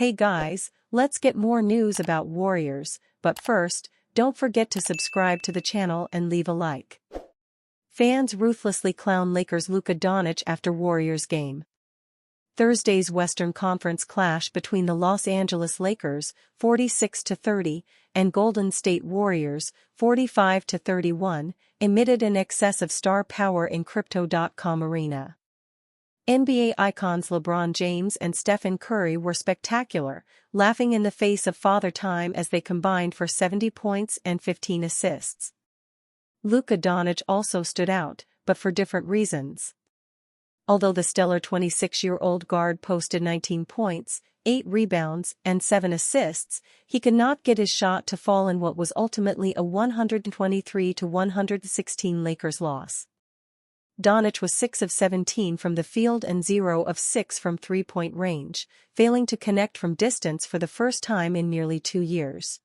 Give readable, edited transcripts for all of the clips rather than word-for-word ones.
Hey guys, let's get more news about Warriors, but first, don't forget to subscribe to the channel and leave a like. Fans ruthlessly clown Lakers' Luka Doncic after Warriors game. Thursday's Western Conference clash between the Los Angeles Lakers, 46-30, and Golden State Warriors, 45-31, emitted an excess of star power in Crypto.com arena. NBA icons LeBron James and Stephen Curry were spectacular, laughing in the face of Father Time as they combined for 70 points and 15 assists. Luka Doncic also stood out, but for different reasons. Although the stellar 26-year-old guard posted 19 points, 8 rebounds, and 7 assists, he could not get his shot to fall in what was ultimately a 123-116 Lakers loss. Doncic was 6 of 17 from the field and 0 of 6 from three-point range, failing to connect from distance for the first time in nearly 2 years.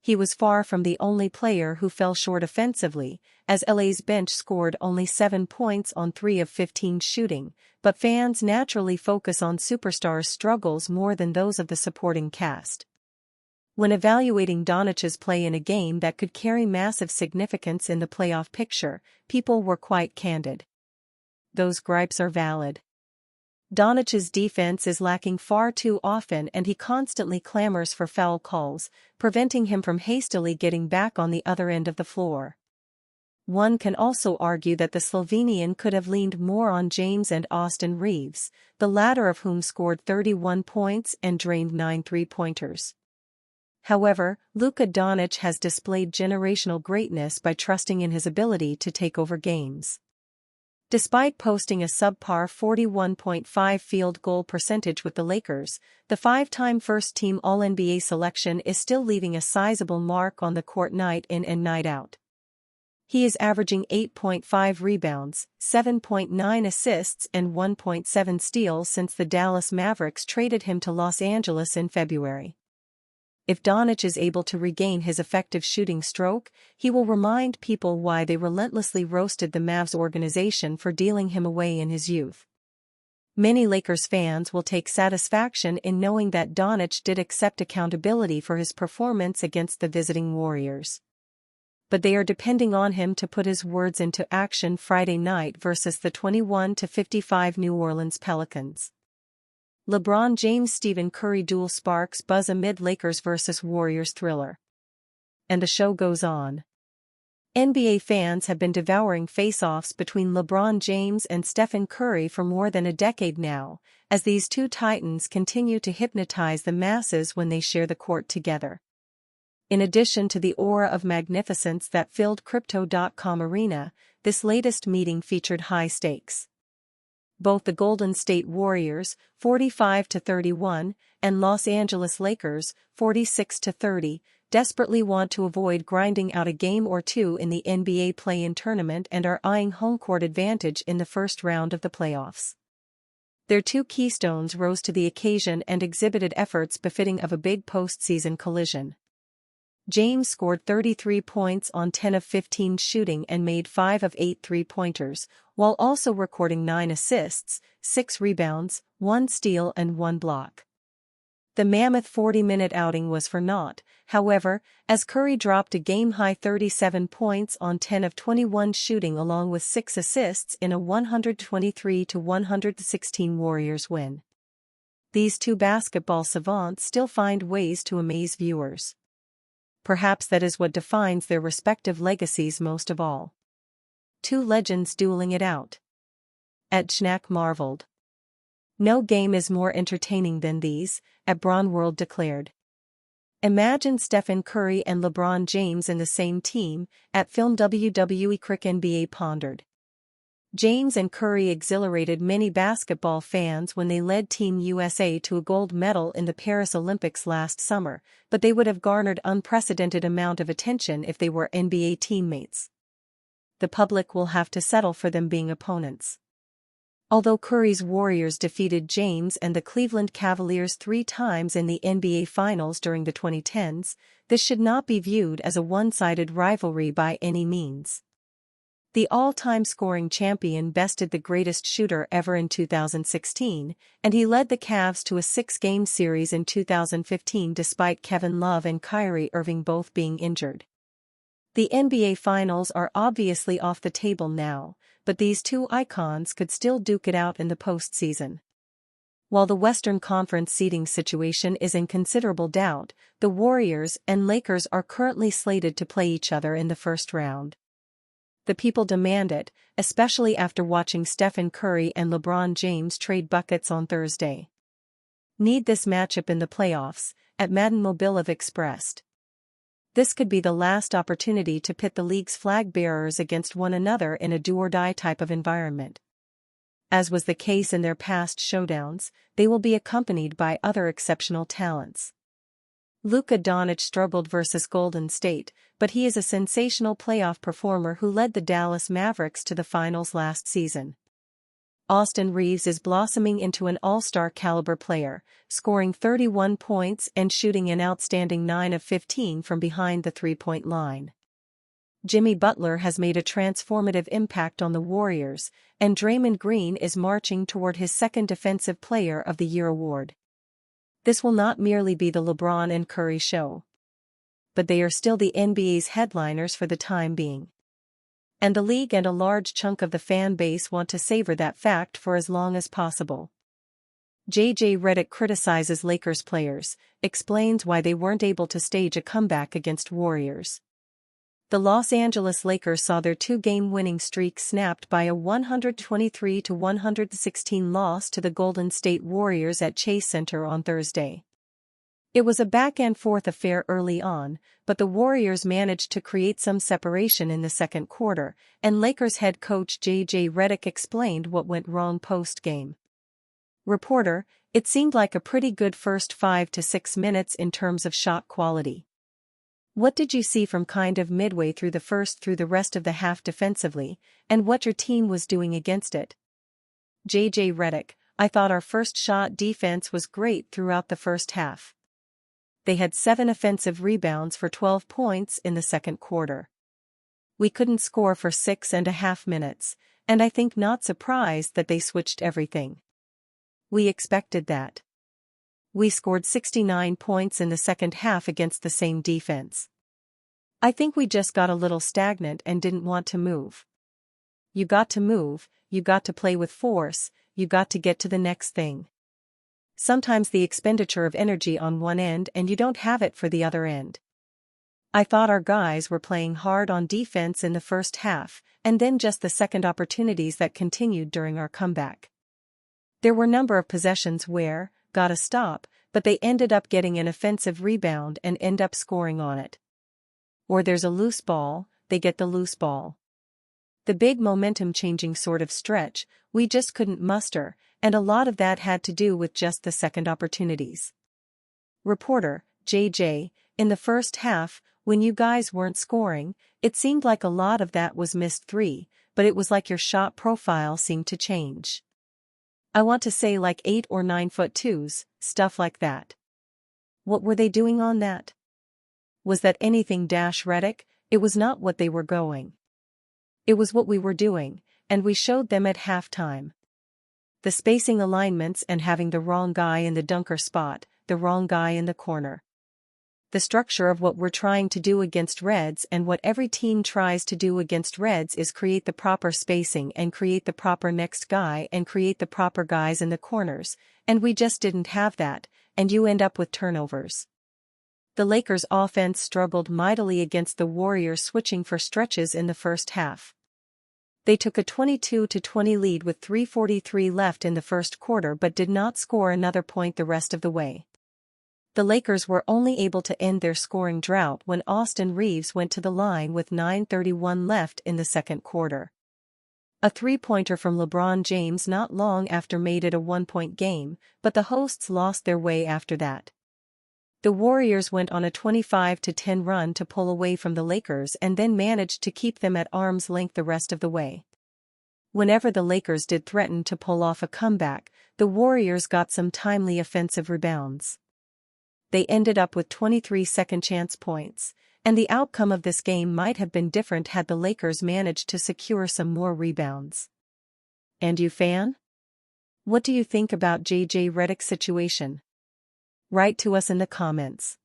He was far from the only player who fell short offensively, as LA's bench scored only 7 points on 3 of 15 shooting, but fans naturally focus on superstars' struggles more than those of the supporting cast. When evaluating Doncic's play in a game that could carry massive significance in the playoff picture, people were quite candid. Those gripes are valid. Doncic's defense is lacking far too often and he constantly clamors for foul calls, preventing him from hastily getting back on the other end of the floor. One can also argue that the Slovenian could have leaned more on James and Austin Reeves, the latter of whom scored 31 points and drained 9 three-pointers. However, Luka Doncic has displayed generational greatness by trusting in his ability to take over games. Despite posting a subpar 41.5 field goal percentage with the Lakers, the 5-time first-team All-NBA selection is still leaving a sizable mark on the court night in and night out. He is averaging 8.5 rebounds, 7.9 assists and 1.7 steals since the Dallas Mavericks traded him to Los Angeles in February. If Doncic is able to regain his effective shooting stroke, he will remind people why they relentlessly roasted the Mavs organization for dealing him away in his youth. Many Lakers fans will take satisfaction in knowing that Doncic did accept accountability for his performance against the visiting Warriors. But they are depending on him to put his words into action Friday night versus the 21-55 New Orleans Pelicans. LeBron James-Stephen Curry duel sparks buzz amid Lakers vs. Warriors thriller. And the show goes on. NBA fans have been devouring face-offs between LeBron James and Stephen Curry for more than a decade now, as these two titans continue to hypnotize the masses when they share the court together. In addition to the aura of magnificence that filled Crypto.com arena, this latest meeting featured high stakes. Both the Golden State Warriors, 45-31, and Los Angeles Lakers, 46-30, desperately want to avoid grinding out a game or two in the NBA play-in tournament and are eyeing home court advantage in the first round of the playoffs. Their two keystones rose to the occasion and exhibited efforts befitting of a big postseason collision. James scored 33 points on 10 of 15 shooting and made 5 of 8 three-pointers, while also recording 9 assists, 6 rebounds, 1 steal and 1 block. The mammoth 40-minute outing was for naught, however, as Curry dropped a game-high 37 points on 10 of 21 shooting along with 6 assists in a 123-116 Warriors win. These two basketball savants still find ways to amaze viewers. Perhaps that is what defines their respective legacies most of all. Two legends dueling it out. @Schnack marveled. No game is more entertaining than these, @Braunworld declared. Imagine Stephen Curry and LeBron James in the same team, @Film WWE Crick NBA pondered. James and Curry exhilarated many basketball fans when they led Team USA to a gold medal in the Paris Olympics last summer, but they would have garnered unprecedented amount of attention if they were NBA teammates. The public will have to settle for them being opponents. Although Curry's Warriors defeated James and the Cleveland Cavaliers 3 times in the NBA Finals during the 2010s, this should not be viewed as a one-sided rivalry by any means. The all-time scoring champion bested the greatest shooter ever in 2016, and he led the Cavs to a 6-game series in 2015 despite Kevin Love and Kyrie Irving both being injured. The NBA Finals are obviously off the table now, but these two icons could still duke it out in the postseason. While the Western Conference seeding situation is in considerable doubt, the Warriors and Lakers are currently slated to play each other in the first round. The people demand it, especially after watching Stephen Curry and LeBron James trade buckets on Thursday. Need this matchup in the playoffs, at Madden Mobile have expressed. This could be the last opportunity to pit the league's flag bearers against one another in a do-or-die type of environment. As was the case in their past showdowns, they will be accompanied by other exceptional talents. Luka Doncic struggled versus Golden State, but he is a sensational playoff performer who led the Dallas Mavericks to the finals last season. Austin Reeves is blossoming into an all-star caliber player, scoring 31 points and shooting an outstanding 9 of 15 from behind the three-point line. Jimmy Butler has made a transformative impact on the Warriors, and Draymond Green is marching toward his second Defensive Player of the Year award. This will not merely be the LeBron and Curry show. But they are still the NBA's headliners for the time being. And the league and a large chunk of the fan base want to savor that fact for as long as possible. Redick criticizes Lakers players, explains why they weren't able to stage a comeback against Warriors. The Los Angeles Lakers saw their 2-game winning streak snapped by a 123-116 loss to the Golden State Warriors at Chase Center on Thursday. It was a back-and-forth affair early on, but the Warriors managed to create some separation in the second quarter, and Lakers head coach Redick explained what went wrong post-game. Reporter, it seemed like a pretty good first 5 to 6 minutes in terms of shot quality. What did you see from kind of midway through the first through the rest of the half defensively, and what your team was doing against it? Redick, I thought our first shot defense was great throughout the first half. They had 7 offensive rebounds for 12 points in the second quarter. We couldn't score for 6.5 minutes, and I think not surprised that they switched everything. We expected that. We scored 69 points in the second half against the same defense. I think we just got a little stagnant and didn't want to move. You got to move, you got to play with force, you got to get to the next thing. Sometimes the expenditure of energy on one end and you don't have it for the other end. I thought our guys were playing hard on defense in the first half, and then just the second opportunities that continued during our comeback. There were a number of possessions where, got a stop, but they ended up getting an offensive rebound and end up scoring on it. Or there's a loose ball, they get the loose ball. The big momentum-changing sort of stretch, we just couldn't muster, and a lot of that had to do with just the second opportunities. Reporter, JJ, in the first half, when you guys weren't scoring, it seemed like a lot of that was missed three, but it was like your shot profile seemed to change. I want to say like 8 or 9 foot twos, stuff like that. What were they doing on that? Was that anything Redick? It was not what they were going. It was what we were doing, and we showed them at halftime. The spacing alignments and having the wrong guy in the dunker spot, the wrong guy in the corner. The structure of what we're trying to do against Reds and what every team tries to do against Reds is create the proper spacing and create the proper next guy and create the proper guys in the corners, and we just didn't have that, and you end up with turnovers. The Lakers' offense struggled mightily against the Warriors switching for stretches in the first half. They took a 22-20 lead with 3:43 left in the first quarter but did not score another point the rest of the way. The Lakers were only able to end their scoring drought when Austin Reeves went to the line with 9:31 left in the second quarter. A three-pointer from LeBron James not long after made it a 1-point game, but the hosts lost their way after that. The Warriors went on a 25-10 run to pull away from the Lakers and then managed to keep them at arm's length the rest of the way. Whenever the Lakers did threaten to pull off a comeback, the Warriors got some timely offensive rebounds. They ended up with 23 second-chance points, And the outcome of this game might have been different had the Lakers managed to secure some more rebounds. And you, fan? What do you think about JJ Redick's situation? Write to us in the comments.